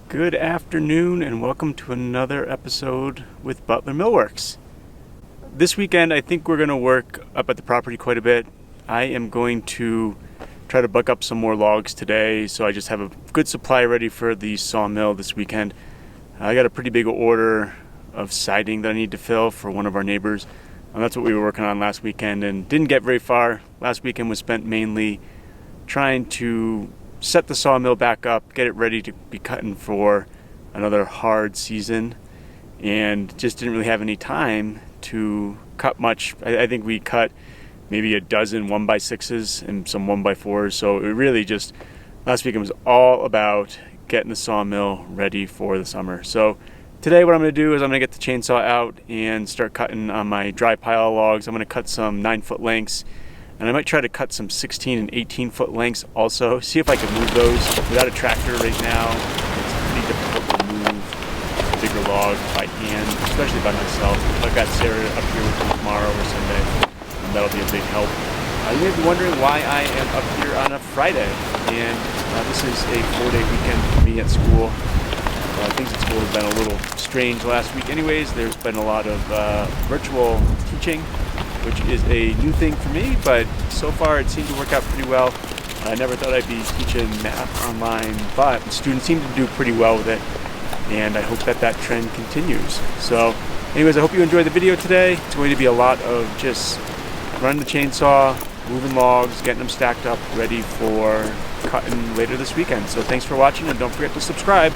Good afternoon and welcome to another episode with Butler Millworks. This weekend I think we're going to work up at the property quite a bit. I am going to try to buck up some more logs today so I just have a good supply ready for the sawmill this weekend. I got a pretty big order of siding that I need to fill for one of our neighbors. And that's what we were working on last weekend and didn't get very far. Last weekend was spent mainly trying to set the sawmill back up, get it ready to be cutting for another hard season, and just didn't really have any time to cut much. I think we cut maybe a dozen 1x6s and some 1x4s, so it really just, last weekend was all about getting the sawmill ready for the summer. So today what I'm going to do is I'm going to get the chainsaw out and start cutting on my dry pile logs. I'm going to cut some 9-foot lengths, and I might try to cut some 16 and 18-foot lengths also, see if I can move those. Without a tractor right now, it's pretty difficult to move a bigger log by hand, especially by myself. I've got Sarah up here with me tomorrow or Sunday, and that'll be a big help. You may be wondering why I am up here on a Friday, and this is a 4-day weekend for me at school. Things at school have been a little strange last week anyways. There's been a lot of virtual teaching, which is a new thing for me, but so far it seemed to work out pretty well. I never thought I'd be teaching math online, but the students seem to do pretty well with it, and I hope that trend continues. So anyways, I hope you enjoyed the video today. It's going to be a lot of just running the chainsaw, moving logs, getting them stacked up, ready for cutting later this weekend. So thanks for watching, and don't forget to subscribe.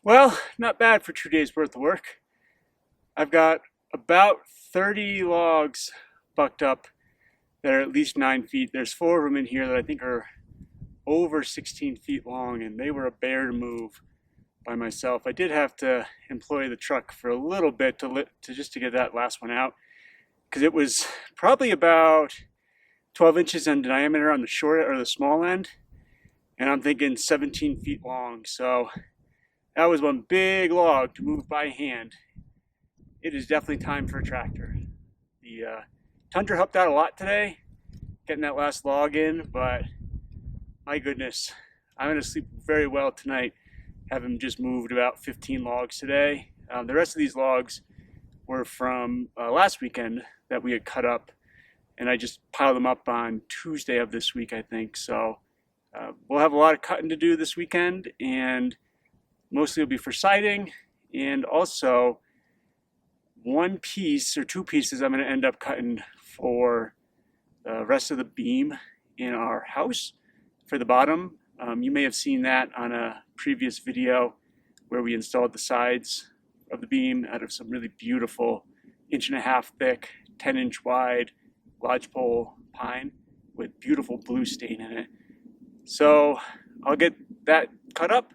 Well, not bad for 2 days worth of work. I've got about 30 logs bucked up that are at least 9 feet. There's 4 of them in here that I think are over 16 feet long, and they were a bear to move by myself. I did have to employ the truck for a little bit to just to get that last one out, because it was probably about 12 inches in diameter on the short or the small end, and I'm thinking 17 feet long. So that was one big log to move by hand. It is definitely time for a tractor. The Tundra helped out a lot today, getting that last log in, but my goodness, I'm going to sleep very well tonight, having just moved about 15 logs today. The rest of these logs were from last weekend that we had cut up, and I just piled them up on Tuesday of this week, I think. So we'll have a lot of cutting to do this weekend, and mostly it'll be for siding, and also one piece or two pieces I'm going to end up cutting for the rest of the beam in our house for the bottom. You may have seen that on a previous video where we installed the sides of the beam out of some really beautiful 1.5 thick, 10-inch wide lodgepole pine with beautiful blue stain in it. So I'll get that cut up.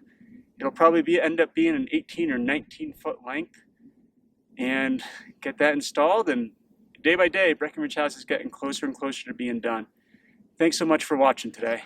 It'll probably end up being an 18 or 19 foot length, and get that installed. And day by day, Breckenridge House is getting closer and closer to being done. Thanks so much for watching today.